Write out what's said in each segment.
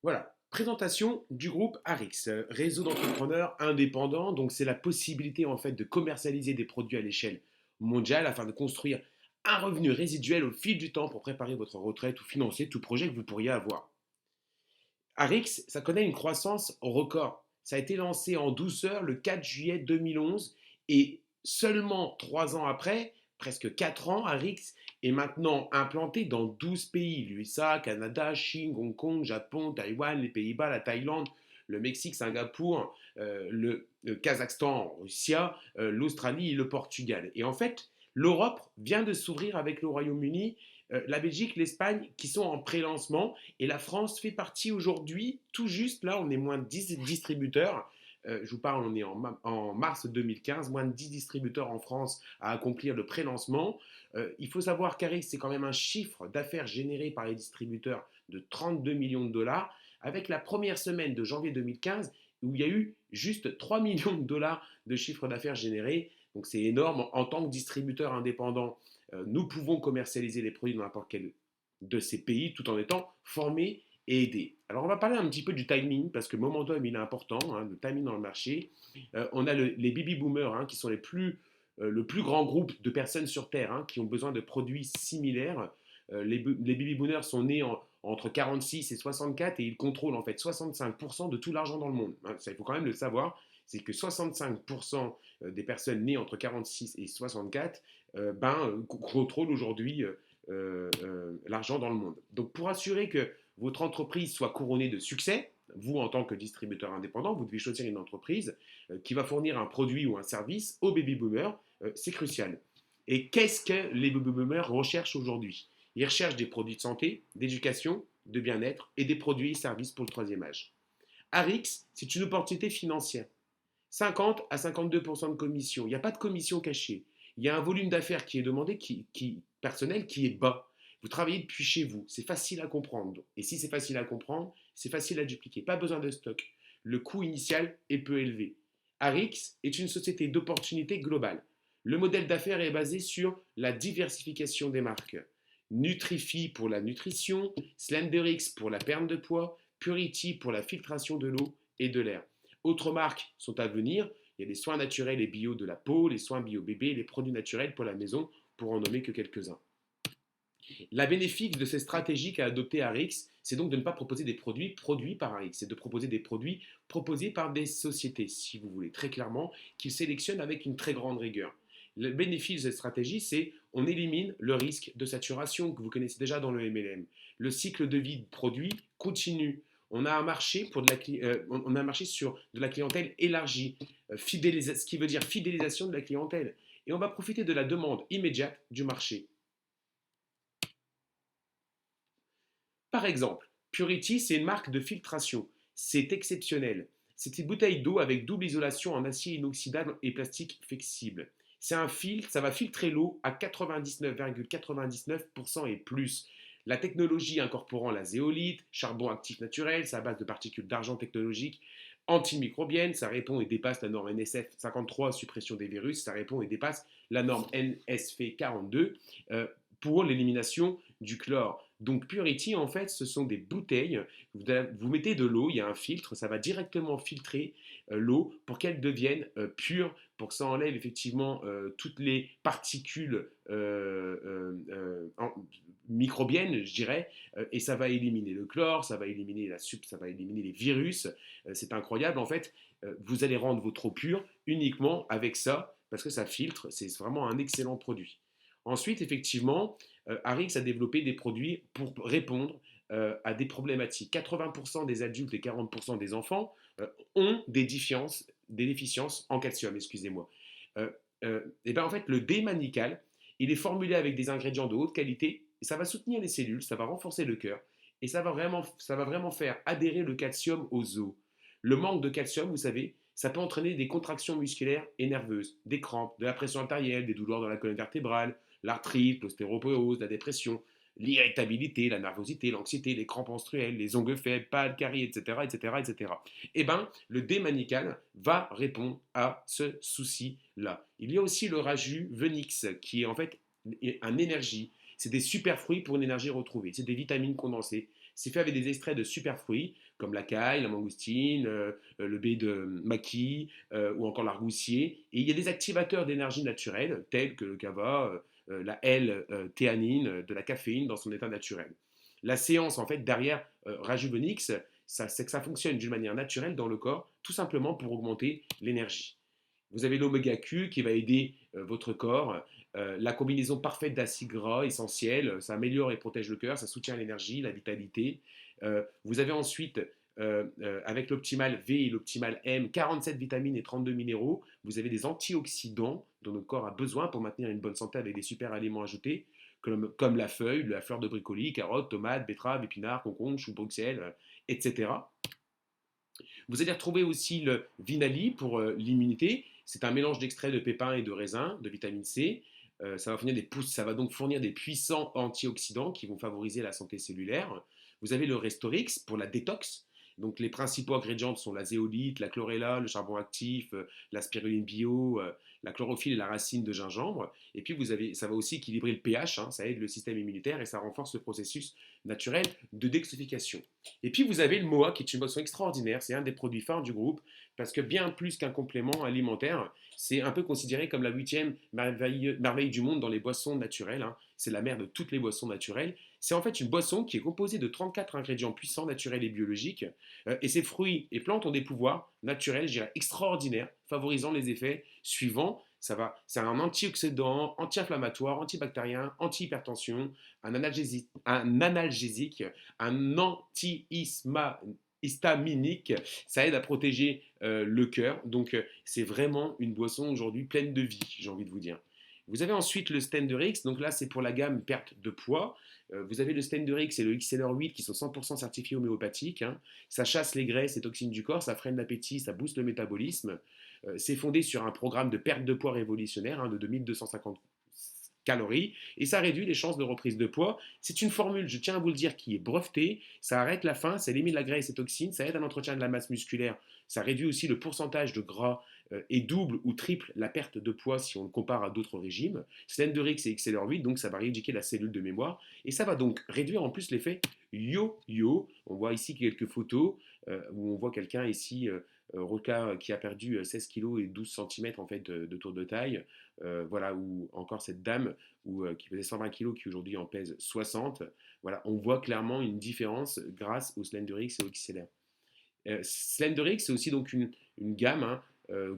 Voilà, présentation du groupe Arix, réseau d'entrepreneurs indépendants. Donc, c'est la possibilité en fait de commercialiser des produits à l'échelle mondiale afin de construire un revenu résiduel au fil du temps pour préparer votre retraite ou financer tout projet que vous pourriez avoir. Arix, ça connaît une croissance record. Ça a été lancé en douceur le 4 juillet 2011 et seulement 3 ans après, presque 4 ans, Arix est maintenant implanté dans 12 pays, l'USA, Canada, Chine, Hong Kong, Japon, Taïwan, les Pays-Bas, la Thaïlande, le Mexique, Singapour, le Kazakhstan, Russie, l'Australie et le Portugal. Et en fait, l'Europe vient de s'ouvrir avec le Royaume-Uni, la Belgique, l'Espagne qui sont en pré-lancement et la France fait partie aujourd'hui, tout juste, là on est moins de 10 distributeurs. Je vous parle, on est en mars 2015, moins de 10 distributeurs en France à accomplir le pré-lancement. Il faut savoir qu'Arix, c'est quand même un chiffre d'affaires généré par les distributeurs de 32 millions de dollars, avec la première semaine de janvier 2015 où il y a eu juste 3 millions de dollars de chiffre d'affaires généré. Donc c'est énorme. En tant que distributeur indépendant, nous pouvons commercialiser les produits dans n'importe quel de ces pays tout en étant formés et aidés. Alors on va parler un petit peu du timing parce que le momentum il est important, hein, le timing dans le marché. On a les baby boomers qui sont le plus grand groupe de personnes sur Terre qui ont besoin de produits similaires. Les baby boomers sont nés entre 46 et 64 et ils contrôlent en fait 65% de tout l'argent dans le monde. Ça, il faut quand même le savoir, c'est que 65% des personnes nées entre 46 et 64 contrôlent aujourd'hui l'argent dans le monde. Donc pour assurer que votre entreprise soit couronnée de succès, vous en tant que distributeur indépendant, vous devez choisir une entreprise qui va fournir un produit ou un service aux baby boomers. C'est crucial. Et qu'est-ce que les baby boomers recherchent aujourd'hui? Ils recherchent des produits de santé, d'éducation, de bien-être et des produits et services pour le troisième âge. Arix, c'est une opportunité financière. 50 à 52% de commission. Il n'y a pas de commission cachée. Il y a un volume d'affaires qui est demandé, personnel, qui est bas. Vous travaillez depuis chez vous. C'est facile à comprendre. Et si c'est facile à comprendre, c'est facile à dupliquer. Pas besoin de stock. Le coût initial est peu élevé. Arix est une société d'opportunités globale. Le modèle d'affaires est basé sur la diversification des marques. Nutrify pour la nutrition, Slenderix pour la perte de poids, Purity pour la filtration de l'eau et de l'air. Autres marques sont à venir. Il y a les soins naturels et bio de la peau, les soins bio bébé, les produits naturels pour la maison, pour en nommer que quelques-uns. La bénéfice de ces stratégies qu'a adopté Arix, c'est donc de ne pas proposer des produits produits par Arix, c'est de proposer des produits proposés par des sociétés, si vous voulez, très clairement, qu'ils sélectionnent avec une très grande rigueur. Le bénéfice de cette stratégie, c'est on élimine le risque de saturation que vous connaissez déjà dans le MLM. Le cycle de vie de produit continue. On a un marché, on a un marché sur de la clientèle élargie, ce qui veut dire fidélisation de la clientèle. Et on va profiter de la demande immédiate du marché. Par exemple, Purity, c'est une marque de filtration. C'est exceptionnel. C'est une bouteille d'eau avec double isolation en acier inoxydable et plastique flexible. C'est un filtre, ça va filtrer l'eau à 99,99% et plus. La technologie incorporant la zéolite, charbon actif naturel, sa base de particules d'argent technologique, antimicrobienne, ça répond et dépasse la norme NSF 53, suppression des virus, ça répond et dépasse la norme NSF 42 pour l'élimination du chlore. Donc Purity, en fait, ce sont des bouteilles, vous mettez de l'eau, il y a un filtre, ça va directement filtrer l'eau pour qu'elle devienne pure, pour que ça enlève effectivement toutes les particules microbiennes, je dirais, et ça va éliminer le chlore, ça va éliminer ça va éliminer les virus. C'est incroyable, en fait, vous allez rendre votre eau pure uniquement avec ça, parce que ça filtre, c'est vraiment un excellent produit. Ensuite, effectivement, Arix a développé des produits pour répondre à des problématiques. 80% des adultes et 40% des enfants ont des déficiences en calcium, excusez-moi. Et ben en fait, le D-manical, il est formulé avec des ingrédients de haute qualité et ça va soutenir les cellules, ça va renforcer le cœur et ça va vraiment faire adhérer le calcium aux os. Le manque de calcium, vous savez, ça peut entraîner des contractions musculaires et nerveuses, des crampes, de la pression artérielle, des douleurs dans la colonne vertébrale, l'arthrite, l'ostéoporose, la dépression, l'irritabilité, la nervosité, l'anxiété, les crampes menstruelles, les ongles faibles, pâles, caries, etc., etc., etc. Eh bien, le D-manical va répondre à ce souci-là. Il y a aussi le raju Venix, qui est en fait un énergie. C'est des super fruits pour une énergie retrouvée. C'est des vitamines condensées. C'est fait avec des extraits de super fruits comme la caille, la mangoustine, le baie de maquis ou encore l'argousier. Et il y a des activateurs d'énergie naturelle tels que le kava, la L-théanine, de la caféine dans son état naturel. La séance en fait derrière Rejuvenix, c'est que ça fonctionne d'une manière naturelle dans le corps, tout simplement pour augmenter l'énergie. Vous avez l'oméga Q qui va aider votre corps. La combinaison parfaite d'acides gras essentiels, ça améliore et protège le cœur, ça soutient l'énergie, la vitalité. Vous avez ensuite, avec l'optimal V et l'optimal M, 47 vitamines et 32 minéraux. Vous avez des antioxydants dont notre corps a besoin pour maintenir une bonne santé avec des super aliments ajoutés, comme la feuille, la fleur de brocoli, carottes, tomates, betteraves, épinards, concombres, choux Bruxelles, etc. Vous allez retrouver aussi le Vinali pour l'immunité. C'est un mélange d'extrait de pépins et de raisins, de vitamine C. Ça va donc fournir des puissants antioxydants qui vont favoriser la santé cellulaire. Vous avez le Restorix pour la détox. Donc les principaux ingrédients sont la zéolite, la chlorella, le charbon actif, la spiruline bio, la chlorophylle et la racine de gingembre. Et puis ça va aussi équilibrer le pH, hein, ça aide le système immunitaire et ça renforce le processus naturel de détoxification. Et puis vous avez le MOA qui est une boisson extraordinaire, c'est un des produits phares du groupe parce que bien plus qu'un complément alimentaire, c'est un peu considéré comme la huitième merveille du monde dans les boissons naturelles, hein. C'est la mère de toutes les boissons naturelles. C'est en fait une boisson qui est composée de 34 ingrédients puissants, naturels et biologiques. Et ces fruits et plantes ont des pouvoirs naturels, je dirais, extraordinaires, favorisant les effets suivants. C'est un antioxydant, anti-inflammatoire, antibactérien, anti-hypertension, un analgésique, un anti-histaminique. Ça aide à protéger le cœur. Donc, c'est vraiment une boisson aujourd'hui pleine de vie, j'ai envie de vous dire. Vous avez ensuite le Stenderix, donc là c'est pour la gamme perte de poids. Vous avez le Stenderix et le XLR8 qui sont 100% certifiés homéopathiques, hein. Ça chasse les graisses et toxines du corps, ça freine l'appétit, ça booste le métabolisme. C'est fondé sur un programme de perte de poids révolutionnaire, hein, de 2250 calories et ça réduit les chances de reprise de poids. C'est une formule, je tiens à vous le dire, qui est brevetée. Ça arrête la faim, ça élimine la graisse et les toxines, ça aide à l'entretien de la masse musculaire, ça réduit aussi le pourcentage de gras et double ou triple la perte de poids si on le compare à d'autres régimes. Slenderix et XLR8, donc ça va rééduquer la cellule de mémoire et ça va donc réduire en plus l'effet yo-yo. On voit ici quelques photos où on voit quelqu'un ici, Roca, qui a perdu 16 kg et 12 cm en fait de tour de taille. Voilà, ou encore cette dame qui pesait 120 kg qui aujourd'hui en pèse 60. Voilà, on voit clairement une différence grâce au Slenderix et au XLR. Slenderix, c'est aussi donc une gamme, hein,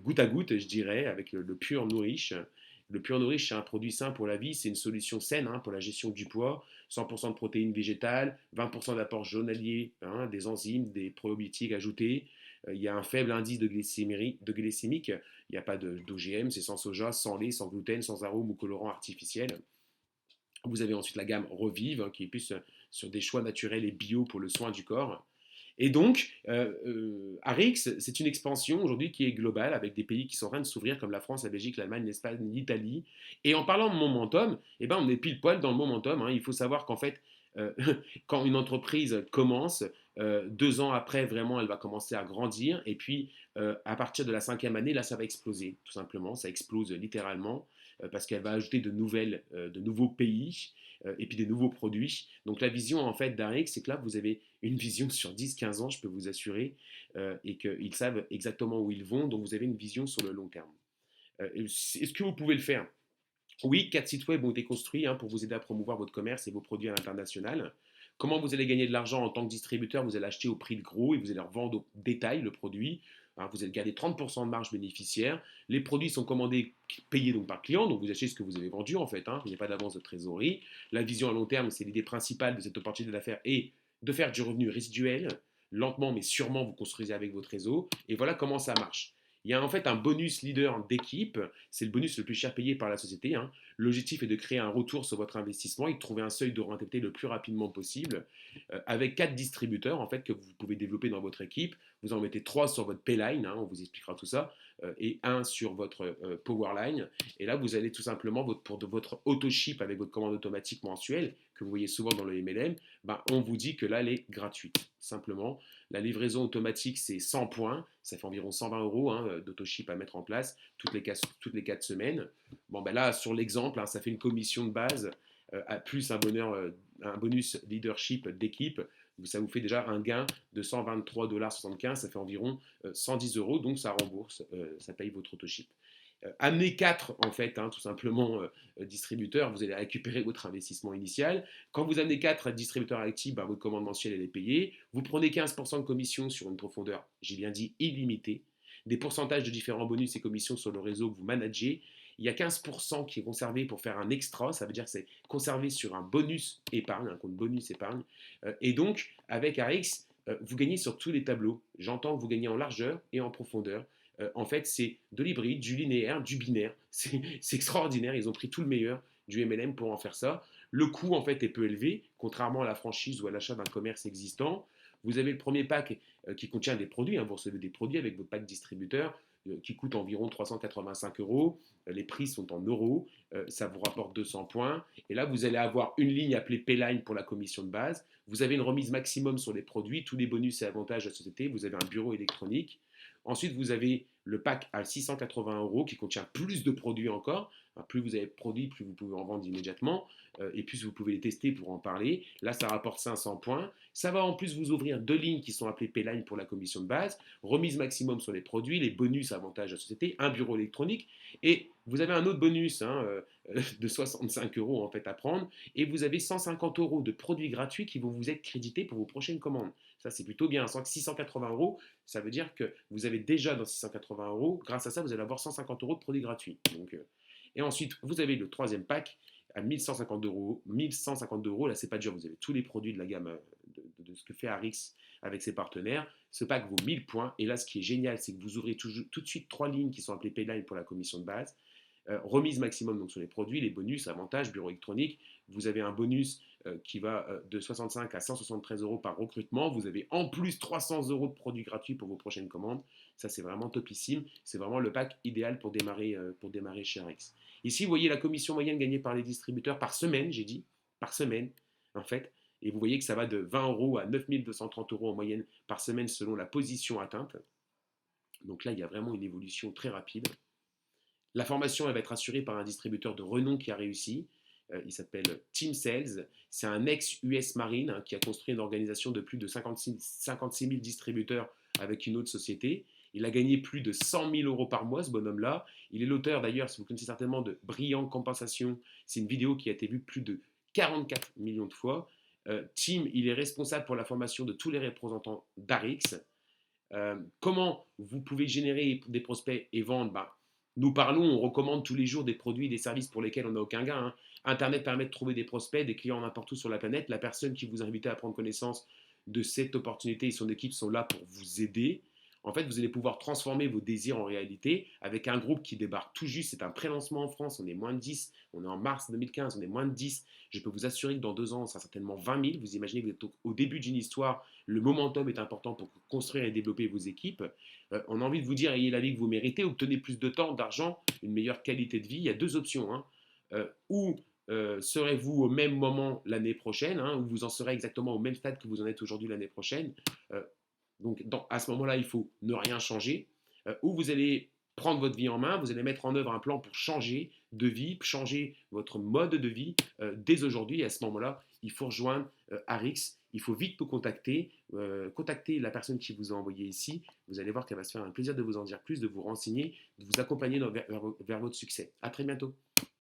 goutte à goutte, je dirais, avec le Pure Nourish. Le Pure Nourish, c'est un produit sain pour la vie, c'est une solution saine, hein, pour la gestion du poids, 100% de protéines végétales, 20% d'apport journalier, hein, des enzymes, des probiotiques ajoutés. Il y a un faible indice de glycémique, il n'y a pas d'OGM, c'est sans soja, sans lait, sans gluten, sans arôme ou colorant artificiel. Vous avez ensuite la gamme Revive, hein, qui est plus sur des choix naturels et bio pour le soin du corps. Et donc, Arix, c'est une expansion aujourd'hui qui est globale avec des pays qui sont en train de s'ouvrir comme la France, la Belgique, l'Allemagne, l'Espagne, l'Italie. Et en parlant de momentum, eh ben, on est pile poil dans le momentum, hein. Il faut savoir qu'en fait, euh, quand une entreprise commence, 2 ans après, vraiment, elle va commencer à grandir. Et puis, à partir de la cinquième année, là, ça va exploser, tout simplement. Ça explose littéralement parce qu'elle va ajouter de nouveaux pays et puis des nouveaux produits. Donc la vision en fait d'Arix, c'est que là vous avez une vision sur 10-15 ans, je peux vous assurer, et qu'ils savent exactement où ils vont, donc vous avez une vision sur le long terme. Est-ce que vous pouvez le faire? Oui, 4 sites web ont été construits, hein, pour vous aider à promouvoir votre commerce et vos produits à l'international. Comment vous allez gagner de l'argent en tant que distributeur? Vous allez acheter au prix de gros et vous allez revendre au détail le produit, hein. Vous allez garder 30% de marge bénéficiaire. Les produits sont commandés, payés donc par client, donc vous achetez ce que vous avez vendu en fait, hein. Il n'y a pas d'avance de trésorerie. La vision à long terme, c'est l'idée principale de cette opportunité d'affaires et de faire du revenu résiduel. Lentement mais sûrement, vous construisez avec votre réseau. Et voilà comment ça marche. Il y a en fait un bonus leader d'équipe, c'est le bonus le plus cher payé par la société, hein. L'objectif est de créer un retour sur votre investissement et de trouver un seuil de rentabilité le plus rapidement possible, avec 4 distributeurs en fait que vous pouvez développer dans votre équipe. Vous en mettez 3 sur votre Payline, hein, on vous expliquera tout ça, et un sur votre Powerline. Et là, vous allez tout simplement pour votre auto-ship avec votre commande automatique mensuelle que vous voyez souvent dans le MLM, ben, on vous dit que là, elle est gratuite. Simplement, la livraison automatique, c'est 100 points, ça fait environ 120 euros, hein, d'auto-ship à mettre en place toutes les 4 semaines. Bon, ben là, sur l'exemple, hein, ça fait une commission de base plus un bonus leadership d'équipe, ça vous fait déjà un gain de 123,75 $, ça fait environ 110 euros, donc ça rembourse, ça paye votre autoship. Amenez 4 en fait, hein, tout simplement distributeurs, vous allez récupérer votre investissement initial. Quand vous amenez 4 distributeurs actifs, bah, votre commande mensuelle elle est payée. Vous prenez 15% de commission sur une profondeur, j'ai bien dit illimitée. Des pourcentages de différents bonus et commissions sur le réseau que vous managez. Il y a 15% qui est conservé pour faire un extra, ça veut dire que c'est conservé sur un bonus épargne, un compte bonus épargne. Et donc, avec ARIX, vous gagnez sur tous les tableaux. J'entends que vous gagnez en largeur et en profondeur. En fait, c'est de l'hybride, du linéaire, du binaire. C'est extraordinaire. Ils ont pris tout le meilleur du MLM pour en faire ça. Le coût, en fait, est peu élevé, contrairement à la franchise ou à l'achat d'un commerce existant. Vous avez le premier pack qui contient des produits. Hein, vous recevez des produits avec votre pack distributeur qui coûte environ 385 euros. Les prix sont en euros. Ça vous rapporte 200 points. Et là, vous allez avoir une ligne appelée Payline pour la commission de base. Vous avez une remise maximum sur les produits, tous les bonus et avantages de la société. Vous avez un bureau électronique. Ensuite, vous avez le pack à 680 euros qui contient plus de produits encore. Plus vous avez de produits, plus vous pouvez en vendre immédiatement. Et plus vous pouvez les tester pour en parler. Là, ça rapporte 500 points. Ça va en plus vous ouvrir deux lignes qui sont appelées Payline pour la commission de base, remise maximum sur les produits, les bonus avantages de la société, un bureau électronique. Et vous avez un autre bonus de 65 euros en fait à prendre. Et vous avez 150 euros de produits gratuits qui vont vous être crédités pour vos prochaines commandes. Ça, c'est plutôt bien. 680 euros, ça veut dire que vous avez déjà dans 680 euros, grâce à ça, vous allez avoir 150 euros de produits gratuits. Et ensuite, vous avez le troisième pack à 1150 euros. 1150 euros, là, c'est pas dur. Vous avez tous les produits de la gamme de ce que fait Arix avec ses partenaires. Ce pack vaut 1000 points. Et là, ce qui est génial, c'est que vous ouvrez tout de suite trois lignes qui sont appelées Payline pour la commission de base. Remise maximum donc sur les produits, les bonus, avantages, bureau électronique. Vous avez un bonus qui va de 65 à 173 euros par recrutement. Vous avez en plus 300 euros de produits gratuits pour vos prochaines commandes. Ça, c'est vraiment topissime. C'est vraiment le pack idéal pour démarrer chez Arex. Ici, vous voyez la commission moyenne gagnée par les distributeurs par semaine, j'ai dit, par semaine, en fait. Et vous voyez que ça va de 20 euros à 9230 euros en moyenne par semaine selon la position atteinte. Donc là, il y a vraiment une évolution très rapide. La formation, elle va être assurée par un distributeur de renom qui a réussi. Il s'appelle Team Sales. C'est un ex-US Marine qui a construit une organisation de plus de 56 000 distributeurs avec une autre société. Il a gagné plus de 100 000 euros par mois, ce bonhomme-là. Il est l'auteur, d'ailleurs, si vous connaissez certainement, de Brillant Compensation. C'est une vidéo qui a été vue plus de 44 millions de fois. Tim, il est responsable pour la formation de tous les représentants d'Arix. Comment vous pouvez générer des prospects et vendre nous parlons, on recommande tous les jours des produits et des services pour lesquels on n'a aucun gain. Hein. Internet permet de trouver des prospects, des clients n'importe où sur la planète. La personne qui vous a invité à prendre connaissance de cette opportunité et son équipe sont là pour vous aider. En fait, vous allez pouvoir transformer vos désirs en réalité avec un groupe qui débarque tout juste. C'est un pré-lancement en France, on est moins de 10. On est en mars 2015, on est moins de 10. Je peux vous assurer que dans 2 ans, ça sera certainement 20 000. Vous imaginez que vous êtes au début d'une histoire. Le momentum est important pour construire et développer vos équipes. On a envie de vous dire, ayez la vie que vous méritez, obtenez plus de temps, d'argent, une meilleure qualité de vie. Il y a deux options. Hein. Ou serez-vous au même moment l'année prochaine, hein, ou vous en serez exactement au même stade que vous en êtes aujourd'hui l'année prochaine. Donc à ce moment-là, il faut ne rien changer. Ou vous allez prendre votre vie en main, vous allez mettre en œuvre un plan pour changer de vie, changer votre mode de vie dès aujourd'hui. Et à ce moment-là, il faut rejoindre Arix. Il faut vite nous contacter. Contactez la personne qui vous a envoyé ici. Vous allez voir qu'elle va se faire un plaisir de vous en dire plus, de vous renseigner, de vous accompagner vers votre succès. À très bientôt.